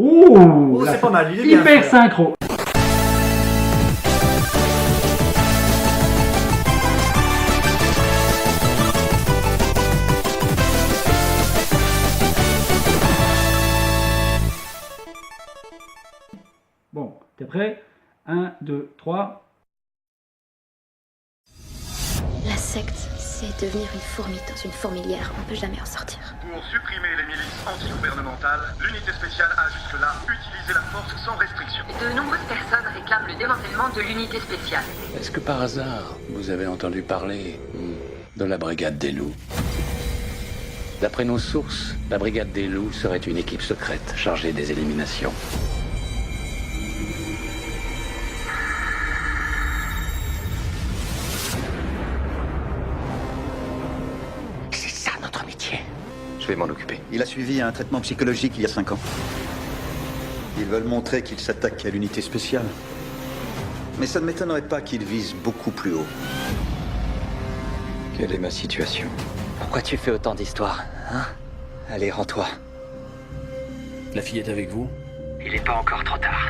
Oh, c'est pas mal, il est bien hyper fait. synchro. Bon, t'es prêt? 1, 2, 3. La secte, c'est devenir une fourmi dans une fourmilière. On peut jamais en sortir. Pour supprimer les milices anti-gouvernementales, l'unité spéciale a jusque-là utilisé la force sans restriction. De nombreuses personnes réclament le démantèlement de l'unité spéciale. Est-ce que par hasard, vous avez entendu parler de la Brigade des Loups? D'après nos sources, la Brigade des Loups serait une équipe secrète chargée des éliminations. C'est ça notre métier. Je vais m'en occuper. Il a suivi un traitement psychologique il y a 5 ans. Ils veulent montrer qu'ils s'attaquent à l'unité spéciale. Mais ça ne m'étonnerait pas qu'ils visent beaucoup plus haut. Quelle est ma situation? Pourquoi tu fais autant d'histoires, hein? Allez, rends-toi. La fille est avec vous? Il est pas encore trop tard.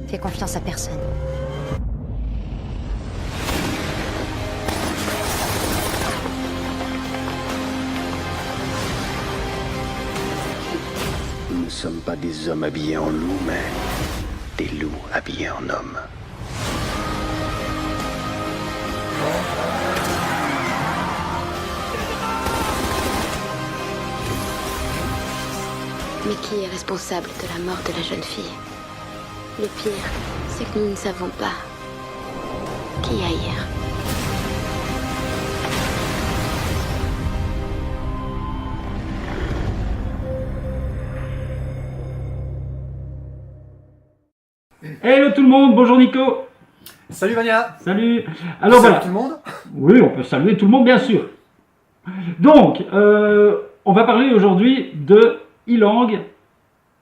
Fais confiance à personne. Nous ne sommes pas des hommes habillés en loups, mais des loups habillés en hommes. Mais qui est responsable de la mort de la jeune fille? Le pire, c'est que nous ne savons pas qui haïr. Hello tout le monde, bonjour Nico. Salut Vania. Salut. Alors Salut voilà. tout le monde. Oui, on peut saluer tout le monde, bien sûr. Donc, on va parler aujourd'hui de Ilang.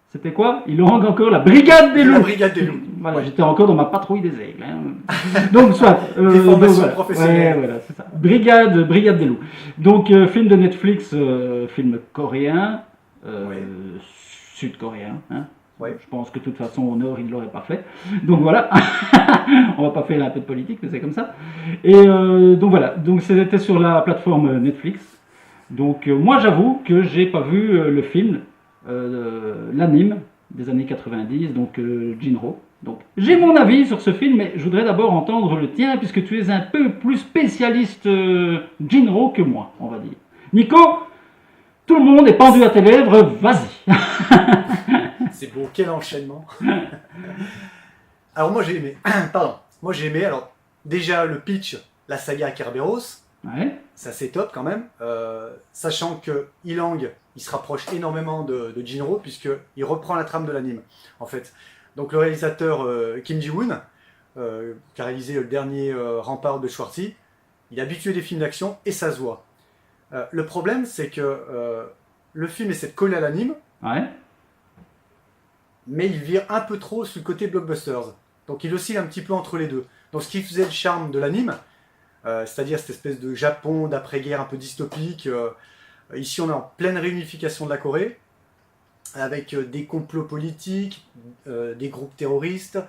C'était quoi? Ilang encore, la Brigade des Loups. La Brigade des Loups. Voilà, j'étais encore dans ma patrouille des aigles. Hein. Donc, soit. Des formations voilà. professionnelles. Ouais, voilà, c'est ça. Brigade des Loups. Donc, film de Netflix, film coréen, Ouais. sud-coréen. Hein. Ouais. Je pense que de toute façon, au Nord, il ne l'aurait pas fait. Donc voilà, on va pas faire un peu de politique, mais c'est comme ça. Et donc voilà, donc c'était sur la plateforme Netflix. Donc moi, j'avoue que j'ai pas vu le film, l'anime des années 90, donc Jinro. Donc j'ai mon avis sur ce film, mais je voudrais d'abord entendre le tien, puisque tu es un peu plus spécialiste Jinro que moi, on va dire. Nico, tout le monde est pendu à tes lèvres, vas-y. C'est beau, quel enchaînement. Alors moi j'ai aimé, pardon, moi j'ai aimé, alors déjà le pitch, la saga Kerberos, Ouais. ça c'est top quand même, sachant que Ilang, il se rapproche énormément de Jinro, puisqu'il reprend la trame de l'anime, en fait. Donc le réalisateur Kim Ji-woon, qui a réalisé le dernier Rempart de Schwarzy, il est habitué des films d'action, et ça se voit. Le problème, c'est que le film essaie de coller à l'anime, Ouais. mais il vire un peu trop sur le côté blockbusters. Donc il oscille un petit peu entre les deux. Donc ce qui faisait le charme de l'anime, c'est-à-dire cette espèce de Japon d'après-guerre un peu dystopique, ici on est en pleine réunification de la Corée, avec des complots politiques, des groupes terroristes,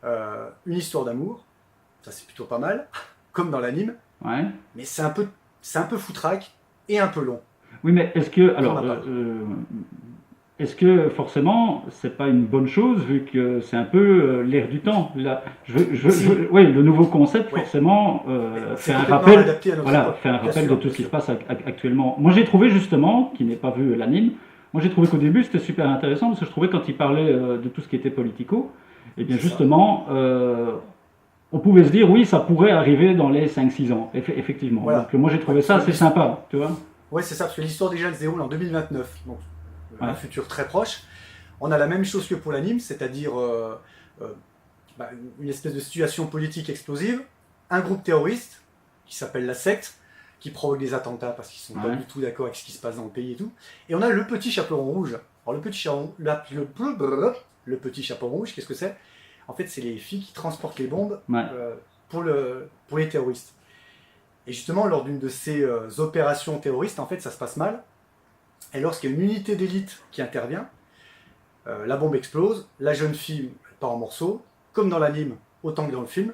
une histoire d'amour, ça c'est plutôt pas mal, comme dans l'anime, Ouais. mais c'est un peu foutraque et un peu long. Oui, mais est-ce que, alors, On en parle. est-ce que forcément, c'est pas une bonne chose vu que c'est un peu l'air du temps là, Si. oui, le nouveau concept Oui. forcément C'est fait un complètement rappel, adapté à notre voilà, époque, fait un bien rappel sûr, de tout ce qui bien se passe actuellement. Moi, j'ai trouvé justement, qui n'ai pas vu l'anime, moi j'ai trouvé qu'au début c'était super intéressant parce que je trouvais quand il parlait de tout ce qui était politico, et bien C'est ça. justement. On pouvait se dire, oui, ça pourrait arriver dans les 5-6 ans, effectivement. Voilà. Donc, moi, j'ai trouvé ça assez sympa, tu vois. Ouais, c'est ça, parce que l'histoire déjà elle se déroule en 2029, donc un Ouais. futur très proche. On a la même chose que pour l'anime, c'est-à-dire une espèce de situation politique explosive, un groupe terroriste qui s'appelle la secte, qui provoque des attentats parce qu'ils sont pas Ouais. du tout d'accord avec ce qui se passe dans le pays et tout. Et on a le petit chaperon rouge. Alors le petit chaperon rouge, qu'est-ce que c'est? En fait, c'est les filles qui transportent les bombes Ouais. pour les terroristes. Et justement, lors d'une de ces opérations terroristes, en fait, ça se passe mal. Et lorsqu'il y a une unité d'élite qui intervient, La bombe explose, la jeune fille part en morceaux, comme dans l'anime, autant que dans le film.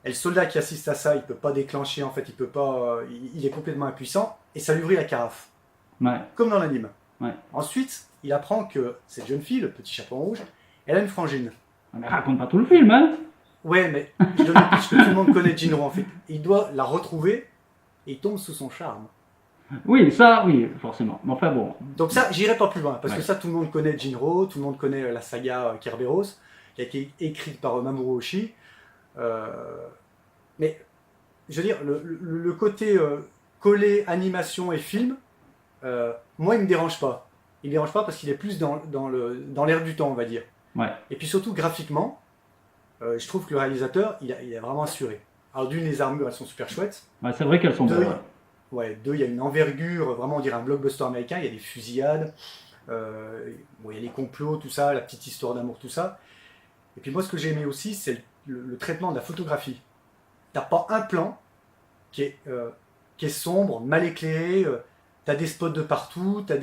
Et le soldat qui assiste à ça, il peut pas déclencher, en fait, il peut pas, il est complètement impuissant, et ça lui ouvrit la carafe, Ouais. comme dans l'anime. Ouais. Ensuite, il apprend que cette jeune fille, le petit chaperon rouge, elle a une frangine. Mais raconte pas tout le film, hein. Ouais, mais je donne le pitch que tout le monde connaît Jinro, en fait. Il doit la retrouver, et il tombe sous son charme. Oui, ça, oui, forcément. Mais enfin bon. Donc ça, j'irai pas plus loin, parce Ouais. que ça, tout le monde connaît Jinro, tout le monde connaît la saga Kerberos, qui a été écrite par Mamoru Oshii. Mais, je veux dire, le côté collé animation et film, moi, il me dérange pas. Il me dérange pas parce qu'il est plus dans l'air du temps, on va dire. Ouais. Et puis surtout, graphiquement, je trouve que le réalisateur, il a vraiment assuré. Alors d'une, les armures, elles sont super chouettes. Ouais, c'est vrai qu'elles sont Deux, belles. deux, il y a une envergure, vraiment on dirait un blockbuster américain, il y a des fusillades, bon, il y a les complots, tout ça, la petite histoire d'amour, tout ça. Et puis moi ce que j'ai aimé aussi, c'est le traitement de la photographie. T'as pas un plan qui est sombre, mal éclairé, t'as des spots de partout, t'as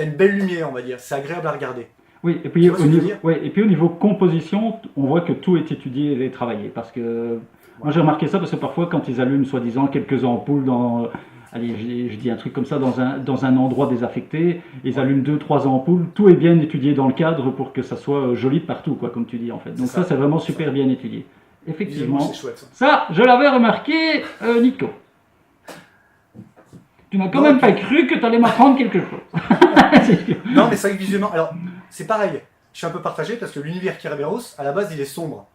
une belle lumière, on va dire, c'est agréable à regarder. Oui, et puis, Tu vois ce que je veux niveau, dire ouais, et puis au niveau composition, on voit que tout est étudié et travaillé. Parce que moi j'ai remarqué ça parce que parfois quand ils allument soi-disant quelques ampoules dans, allez, je dis un truc comme ça, dans un endroit désaffecté, ils allument 2-3 ampoules, tout est bien étudié dans le cadre pour que ça soit joli de partout, quoi, comme tu dis en fait. Donc ça c'est vraiment super bien étudié. Effectivement. C'est chouette. Ça. Ça, je l'avais remarqué, Nico. Tu n'as quand Non, même pas puis- cru que tu allais m'apprendre quelque chose. Non mais c'est vrai que visuellement, alors c'est pareil, je suis un peu partagé parce que l'univers Kerberos, à la base il est sombre,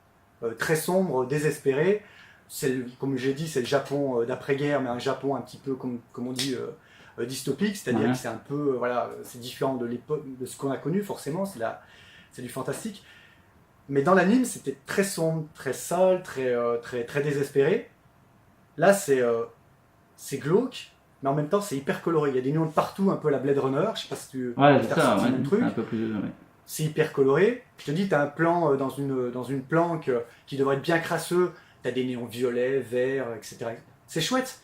très sombre, désespéré. Comme j'ai dit, c'est le Japon d'après-guerre, mais un Japon un petit peu, comme on dit, dystopique, c'est-à-dire Ouais. que c'est un peu, voilà, c'est différent de l'époque, de ce qu'on a connu, forcément, c'est du fantastique. Mais dans l'anime, c'était très sombre, très sale, très désespéré. Là, c'est glauque, mais en même temps, c'est hyper coloré. Il y a des néons de partout, un peu à la Blade Runner, je sais pas si tu Ouais, t'as c'est ça, ressenti ouais, le même c'est truc. un peu plus. Ouais. C'est hyper coloré. Je te dis, tu as un plan dans une planque qui devrait être bien crasseux. Tu as des néons violets, verts, etc. C'est chouette.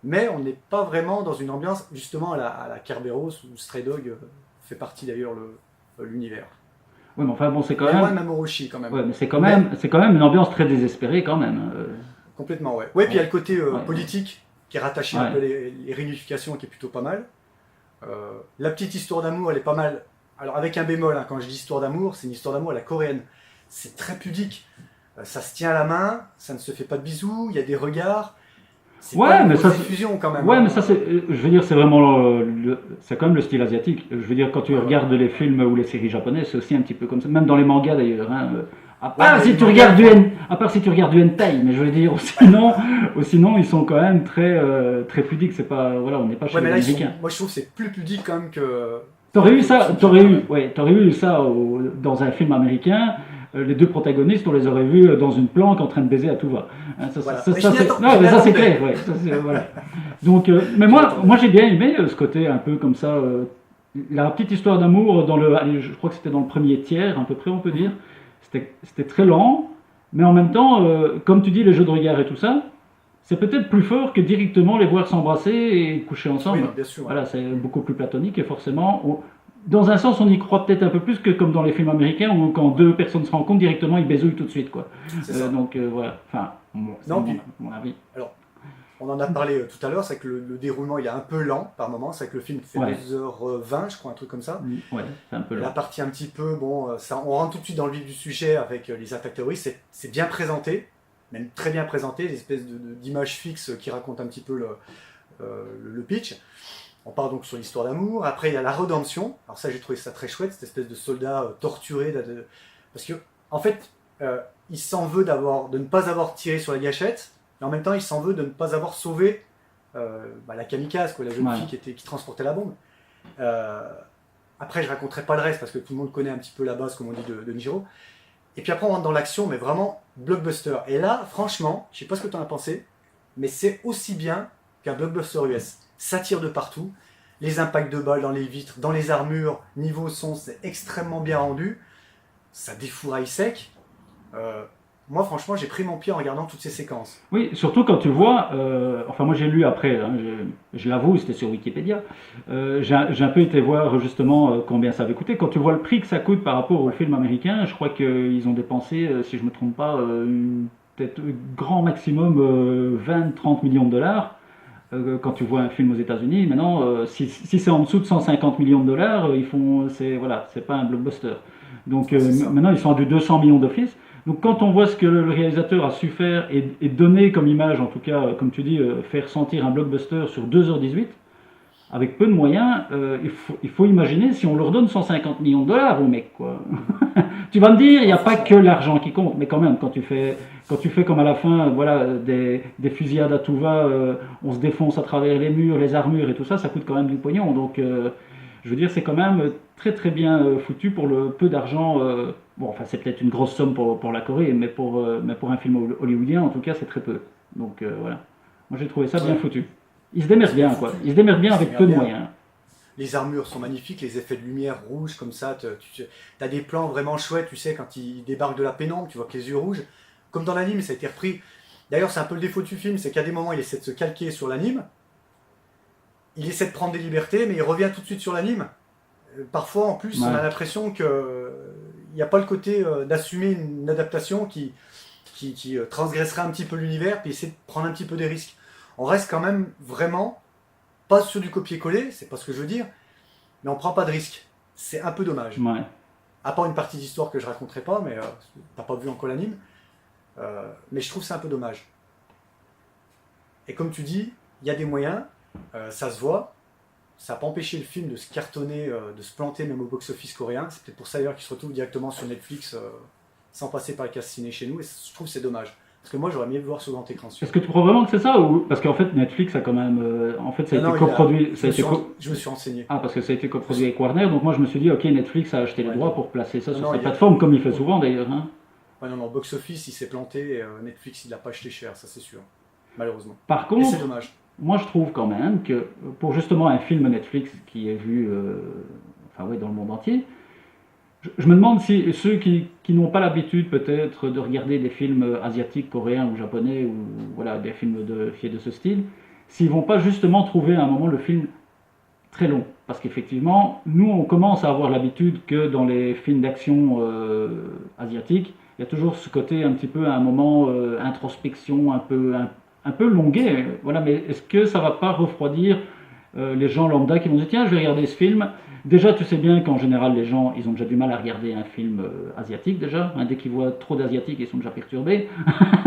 Mais on n'est pas vraiment dans une ambiance, justement, à la Kerberos, où Stray Dog fait partie d'ailleurs l'univers. Ouais, mais enfin bon, c'est quand Mais moi, même. Mamoru Oshii, quand même. Ouais, mais c'est quand même une ambiance très désespérée quand même. Complètement, ouais. Ouais, puis il y a le côté Ouais. politique qui est rattaché un peu les réunifications, qui est plutôt pas mal. La petite histoire d'amour, elle est pas mal. Alors avec un bémol, hein, quand je dis histoire d'amour, c'est une histoire d'amour à la coréenne. C'est très pudique. Ça se tient à la main, ça ne se fait pas de bisous, il y a des regards. C'est Ouais, pas une mais ça, grosse effusion quand même. Ouais, hein. mais ça, je veux dire, c'est vraiment c'est quand même le style asiatique. Je veux dire, quand tu regardes les films ou les séries japonaises, c'est aussi un petit peu comme ça. Même dans les mangas d'ailleurs. Hein. À part mais si les tu mangas, regardes à part si tu regardes du hentai, mais je veux dire, sinon ils sont quand même très pudiques. C'est pas, voilà, on n'est pas chez Ouais, mais les là, Américains. moi je trouve que c'est plus pudique quand même que. T'aurais eu ça dans un film américain. Les deux protagonistes, on les aurait vus dans une planque en train de baiser à tout va. Hein, Voilà. ça, Mais ça, je m'y c'est attends- non, je m'y mais ça, c'est attendais. clair. Ouais, ça, voilà. Donc, mais moi j'ai bien aimé ce côté un peu comme ça. La petite histoire d'amour allez, je crois que c'était dans le premier tiers, à peu près, on peut dire. C'était très lent, mais en même temps, comme tu dis, les jeux de regard et tout ça, c'est peut-être plus fort que directement les voir s'embrasser et coucher ensemble. Oui, non, bien sûr. Ouais. Voilà, c'est beaucoup plus platonique et forcément, dans un sens, on y croit peut-être un peu plus que comme dans les films américains où quand deux personnes se rencontrent directement, ils baisouillent tout de suite, quoi. C'est ça. Donc voilà, enfin, c'est Non, mon, puis- mon avis. On en a parlé tout à l'heure, c'est que le déroulement il est un peu lent par moment, c'est que le film fait Ouais. 2h20, je crois, un truc comme ça. Ouais, c'est un peu La lent. partie un petit peu, bon, ça, on rentre tout de suite dans le vif du sujet avec les attaques terroristes, c'est bien présenté, même très bien présenté, l'espèce d'image fixe qui raconte un petit peu le pitch. On part donc sur l'histoire d'amour, après il y a la rédemption, alors ça j'ai trouvé ça très chouette, cette espèce de soldat torturé, parce que en fait, il s'en veut de ne pas avoir tiré sur la gâchette, mais en même temps il s'en veut de ne pas avoir sauvé la kamikaze, quoi, la jeune Ouais. fille qui transportait la bombe. Après, je raconterai pas le reste parce que tout le monde connaît un petit peu la base, comme on dit, de Nijiro. Et puis après, on rentre dans l'action, mais vraiment blockbuster. Et là, franchement, je sais pas ce que tu en as pensé, mais c'est aussi bien qu'un blockbuster US. Ça tire de partout. Les impacts de balles dans les vitres, dans les armures, niveau son, c'est extrêmement bien rendu. Ça défouraille sec. moi franchement j'ai pris mon pied en regardant toutes ces séquences. Oui, surtout quand tu vois, enfin moi j'ai lu après, hein, je l'avoue, c'était sur Wikipédia, j'ai un peu été voir justement combien ça avait coûté. Quand tu vois le prix que ça coûte par rapport au film américain, je crois qu'ils ont dépensé, si je me trompe pas, peut-être grand maximum 20-30 millions de dollars. Quand tu vois un film aux États-Unis, maintenant, si c'est en dessous de 150 millions de dollars, c'est pas un blockbuster. Donc maintenant, ils sont à du 200 millions d'office. Donc quand on voit ce que le réalisateur a su faire et donner comme image, en tout cas, comme tu dis, faire sentir un blockbuster sur 2h18, avec peu de moyens, il faut imaginer si on leur donne 150 millions de dollars aux mecs, quoi. Tu vas me dire, il n'y a pas que l'argent qui compte, mais quand même, quand tu fais comme à la fin, voilà, des fusillades à tout va, on se défonce à travers les murs, les armures et tout ça, ça coûte quand même du pognon. Donc, je veux dire, c'est quand même très très bien foutu pour le peu d'argent. Bon, enfin, c'est peut-être une grosse somme pour la Corée, mais pour un film hollywoodien, en tout cas, c'est très peu. Donc, voilà. Moi, j'ai trouvé ça bien foutu. Ils se démerdent bien, quoi. Ils se démerdent bien avec peu de moyens. Les armures sont magnifiques, les effets de lumière rouge comme ça, tu as des plans vraiment chouettes, tu sais, quand ils débarquent de la pénombre, tu vois que les yeux rouges. Comme dans l'anime, ça a été repris. D'ailleurs, c'est un peu le défaut du film, c'est qu'à des moments, il essaie de se calquer sur l'anime, il essaie de prendre des libertés, mais il revient tout de suite sur l'anime. Parfois, en plus, on a l'impression qu'il n'y a pas le côté d'assumer une adaptation qui transgresserait un petit peu l'univers, puis essaie de prendre un petit peu des risques. On reste quand même vraiment pas sur du copier-coller, c'est pas ce que je veux dire, mais on prend pas de risque. C'est un peu dommage. Ouais. À part une partie d'histoire que je raconterai pas, mais t'as pas vu encore l'anime. Mais je trouve que c'est un peu dommage. Et comme tu dis, il y a des moyens, ça se voit. Ça n'a pas empêché le film de se cartonner, de se planter même au box-office coréen. C'est peut-être pour ça d'ailleurs qu'il se retrouve directement sur Netflix sans passer par les cases ciné chez nous. Et je trouve que c'est dommage. Parce que moi j'aurais mieux le voir sur grand écran. Est-ce que tu crois vraiment que c'est ça ou... Parce qu'en fait Netflix a quand même... en fait ça a été coproduit... Je me suis renseigné. Ah, parce que ça a été coproduit avec Warner, donc moi je me suis dit ok, Netflix a acheté les droits pour placer ça sur sa plateforme, comme il fait souvent d'ailleurs. Hein. Ouais, non, box-office il s'est planté, et Netflix il l'a pas acheté cher, ça c'est sûr. Malheureusement. Par contre, c'est dommage. Moi je trouve quand même que pour justement un film Netflix qui est vu dans le monde entier, je me demande si ceux qui n'ont pas l'habitude peut-être de regarder des films asiatiques, coréens ou japonais, ou voilà, des films de ce style, s'ils vont pas justement trouver à un moment le film très long. Parce qu'effectivement, nous on commence à avoir l'habitude que dans les films d'action asiatiques, il y a toujours ce côté un petit peu à un moment introspection, un peu longué. Voilà, mais est-ce que ça va pas refroidir les gens lambda qui vont dire tiens, je vais regarder ce film. Déjà, tu sais bien qu'en général, les gens, ils ont déjà du mal à regarder un film asiatique, déjà. Hein, dès qu'ils voient trop d'asiatiques, ils sont déjà perturbés.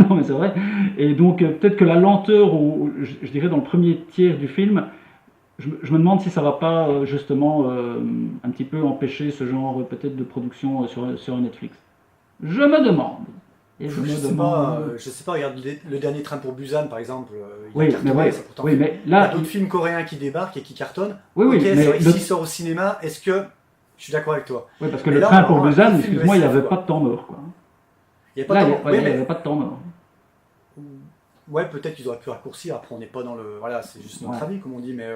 Non, mais c'est vrai. Et donc, peut-être que la lenteur, je dirais dans le premier tiers du film, je me demande si ça va pas, justement, un petit peu empêcher ce genre, peut-être, de production sur Netflix. Je me demande. Je sais pas, regarde le dernier train pour Busan par exemple. Mais là, il y a d'autres films coréens qui débarquent et qui cartonnent. S'il sort au cinéma, est-ce que je suis d'accord avec toi? Oui, parce que le train pour Busan, excuse-moi, il n'y avait pas de temps mort, quoi. Il n'y avait pas de temps mort. Ouais, peut-être qu'ils auraient pu raccourcir. Après, on n'est pas dans le. Voilà, c'est juste notre avis, comme on dit, mais.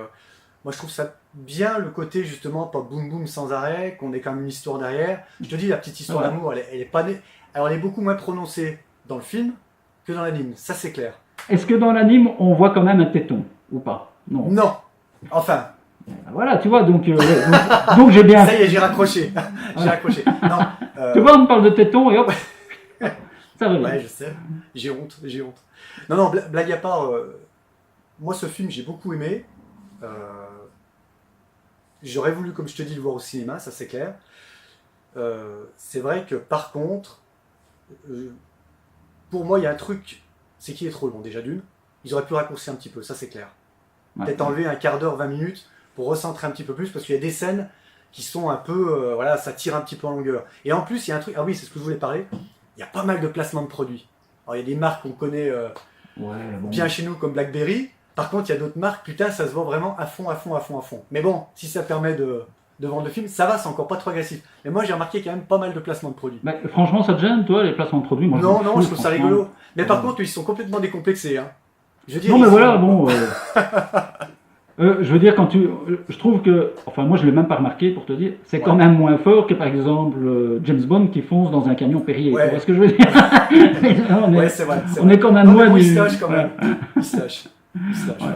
Moi, je trouve ça bien le côté, justement, pas boum boum sans arrêt, qu'on ait quand même une histoire derrière. Je te dis, la petite histoire d'amour, elle est pas née. Alors, elle est beaucoup moins prononcée dans le film que dans l'anime, ça c'est clair. Est-ce que dans l'anime, on voit quand même un téton, ou pas? Non. Non. Enfin. Voilà, tu vois, donc j'ai bien... Ça y est, j'ai raccroché. J'ai raccroché. Non. Tu vois, on parle de téton et hop, ça revient. Ouais, je sais. J'ai honte. Non, blague à part, moi, ce film, j'ai beaucoup aimé. J'aurais voulu, comme je te dis, le voir au cinéma, ça c'est clair. C'est vrai que par contre, pour moi il y a un truc, c'est qu'il est trop long déjà d'une. Ils auraient pu raccourcir un petit peu, ça c'est clair. Peut-être enlever un quart d'heure, 20 minutes pour recentrer un petit peu plus, parce qu'il y a des scènes qui sont un peu, voilà, ça tire un petit peu en longueur. Et en plus il y a un truc, ah oui c'est ce que je voulais parler, il y a pas mal de placements de produits. Alors il y a des marques qu'on connaît bien chez nous comme Blackberry. Par contre, il y a d'autres marques, putain, ça se vend vraiment à fond. Mais bon, si ça permet de vendre le film, ça va, c'est encore pas trop agressif. Mais moi, j'ai remarqué quand même pas mal de placements de produits. Mais franchement, ça te gêne, toi, les placements de produits? Moi, non, je trouve ça rigolo. Mais par contre, ils sont complètement décomplexés. Hein. Je veux dire, non, mais voilà, bon... Je veux dire, je trouve que, enfin moi je l'ai même pas remarqué pour te dire, c'est quand même moins fort que par exemple James Bond qui fonce dans un camion Perrier. Ouais. Tu vois ce que je veux dire? Ouais, c'est vrai. On est quand même Non, loin mais bon, du. il se lâche quand même. Il se lâche. Il se lâche. Ouais.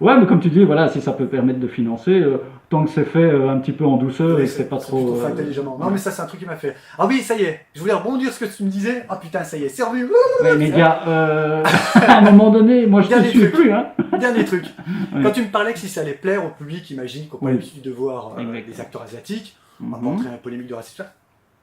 Ouais, mais comme tu dis, voilà, si ça peut permettre de financer, tant que c'est fait un petit peu en douceur Oui, et que c'est pas trop. plutôt fait intelligemment. Non, mais ça, c'est un truc qui m'a fait. Ah oui, ça y est. Je voulais rebondir sur ce que tu me disais. Ah putain, ça y est, c'est revenu. Ouais, mais gars, à un moment donné, moi je te Dernier suis truc. plus, hein. Dernier truc. Ouais. Quand tu me parlais que si ça allait plaire au public, imagine qu'on n'a pas Oui. l'habitude de voir Exactement. des acteurs asiatiques, on va pas Mhm. entrer dans la polémique de racisme.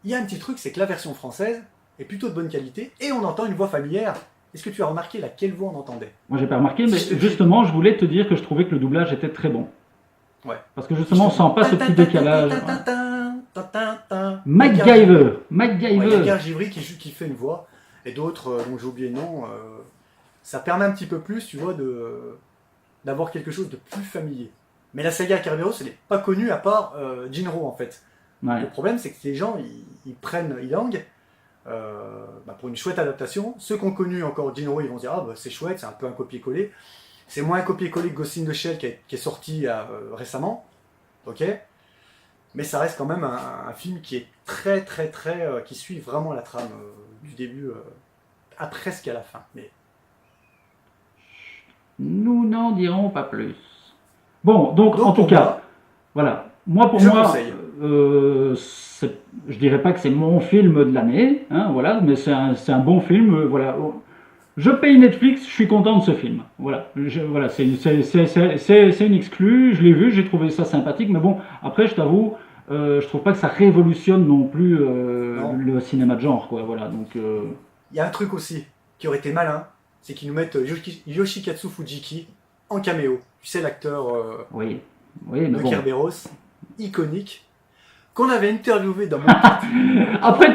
Il y a un petit truc, c'est que la version française est plutôt de bonne qualité et on entend une voix familière. Est-ce que tu as remarqué laquelle voix on entendait? Moi j'ai pas remarqué, mais Si je te dis- justement, je voulais te dire que je trouvais que le doublage était très bon. Ouais. Parce que justement, on sent pas ce petit décalage. MacGyver. Ouais, il y a MacGyver. Gare Givry qui fait une voix, et d'autres dont j'ai oublié le nom. Ça permet un petit peu plus, tu vois, d'avoir quelque chose de plus familier. Mais la saga Kerberos, elle n'est pas connue à part Jinro, en fait. Ouais. Le problème, c'est que les gens, ils prennent Ilang pour une chouette adaptation. Ceux qui ont connu encore Jinro, ils vont se dire « Ah, bah, c'est chouette, c'est un peu un copier-coller ». C'est moins un copier-coller que Ghost in the Shell qui est sorti récemment. Ok, mais ça reste quand même un film qui est très qui suit vraiment la trame du début à presque à la fin. Mais Nous n'en dirons pas plus. Bon, donc en tout pour cas, moi, voilà. Moi, pour je moi, conseille. je dirais pas que c'est mon film de l'année, hein, voilà, mais c'est un bon film. Voilà. Je paye Netflix, je suis content de ce film. Voilà, voilà, c'est une exclue. Je l'ai vu, j'ai trouvé ça sympathique, mais bon, après, je t'avoue, je trouve pas que ça révolutionne non plus Non. le cinéma de genre, quoi. Voilà, donc. Il y a un truc aussi qui aurait été malin, c'est qu'ils nous mettent Yoshikatsu Fujiki en caméo. Tu sais, l'acteur Oui, oui, mais de bon. Kerberos, iconique, qu'on avait interviewé dans mon Après,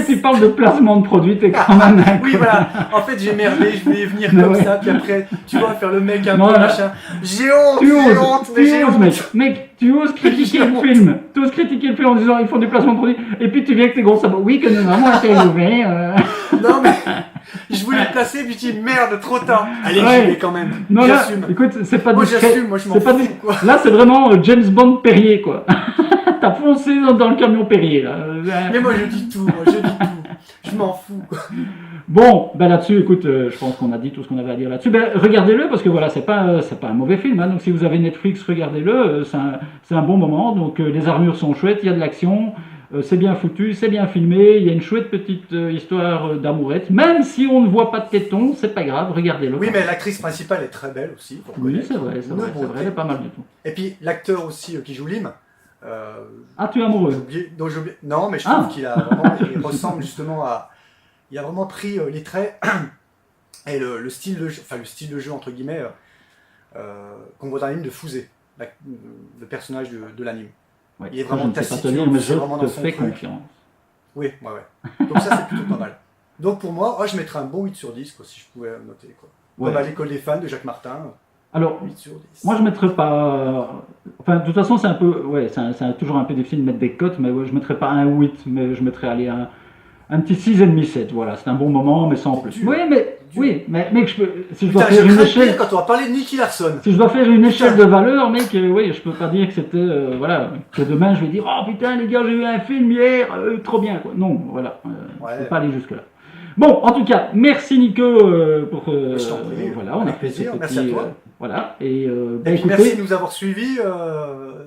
tu parles de placement de produit, t'es quand même un Oui, con. voilà. En fait, j'ai merdé, je voulais venir Mais comme ouais. ça, puis après, tu vois, faire le mec un Non, peu là- machin. J'ai honte, Tu j'ai oses, honte, mais j'ai honte. mec, tu oses critiquer J'ai le honte. film. Tu oses critiquer le film en disant ils font du placement de produit, et puis tu viens avec tes gros sabots. Oui, que nous avons interviewé. Non, mais je voulais le placer, puis je dis merde, trop tard. Allez, Ouais. j'y vais quand même. Non, là, J'assume. écoute, c'est pas Moi, discret. j'assume, moi, je m'en C'est pas fous, dis- quoi. Là, c'est vraiment James Bond Perrier, quoi. T'as foncé dans le camion Perrier, là. Mais moi, je dis tout, moi, je dis tout. Je m'en fous, quoi. Bon, ben là-dessus, écoute, je pense qu'on a dit tout ce qu'on avait à dire là-dessus. Ben, regardez-le, parce que voilà, c'est pas un mauvais film. Hein. Donc, si vous avez Netflix, regardez-le. C'est un bon moment. Donc, les armures sont chouettes, il y a de l'action, c'est bien foutu, c'est bien filmé. Il y a une chouette petite histoire d'amourette. Même si on ne voit pas de tétons, c'est pas grave, regardez-le. Oui, mais l'actrice principale est très belle aussi. faut Oui, reconnaître. c'est vrai, c'est Une vrai, c'est beauté. vrai, elle est pas mal du tout. Et puis, l'acteur aussi qui joue Lim. Ah, tu es amoureux? dont j'ai oublié- Non, mais je Ah. trouve qu'il a vraiment, il ressemble justement à. Il a vraiment pris les traits et le style de jeu, enfin le style de jeu entre guillemets qu'on voit dans l'anime de Fusé, le personnage de l'anime. Ouais. Il est Ça, vraiment je ne sais pas te taciturne, dire, mais c'est je vraiment te dans son fais truc. confiance. Oui, ouais. Donc ça c'est plutôt pas mal. Donc pour moi, je mettrais un bon 8 sur 10 quoi, si je pouvais noter quoi. Ouais. Comme à l'école des fans de Jacques Martin, Alors, 8 sur 10. moi, je mettrais pas. Enfin, de toute façon, c'est un peu. Ouais, c'est toujours un peu difficile de mettre des cotes, mais ouais, je mettrais pas un 8, mais je mettrais aller un petit 6,5, 7. Voilà, c'est un bon moment, mais sans plus. dur. Oui, mais. Dur. Oui, mais mec, si je dois Putain, faire je une crains échelle. pire quand on va parler de Nicky Larson. Si je dois faire une échelle de valeur, mec, oui, je peux pas dire que c'était. Voilà, que demain je vais dire oh putain, les gars, j'ai vu un film hier, trop bien, quoi. Non, voilà, je Ouais. peux pas aller jusque-là. Bon, en tout cas, merci Nico pour. Je t'en prie, voilà, on a avec fait plaisir, ce merci à petit, toi. voilà, et bah, Et puis écoutez. merci de nous avoir suivis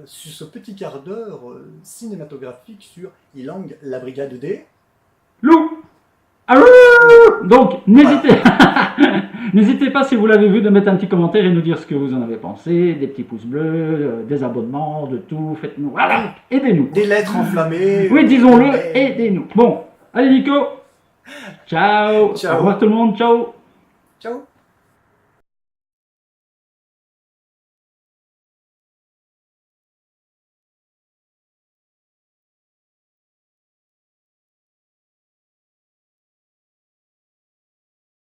sur ce petit quart d'heure cinématographique sur Ilang, la brigade D. Lou. Allô. Donc, n'hésitez n'hésitez pas, si vous l'avez vu, de mettre un petit commentaire et nous dire ce que vous en avez pensé, des petits pouces bleus, des abonnements, de tout, faites-nous, voilà, aidez-nous. Des lettres enflammées. Oui, disons-le, Mais- aidez-nous. Bon, allez Nico, ciao, Ciao. au revoir tout le monde, ciao. Ciao.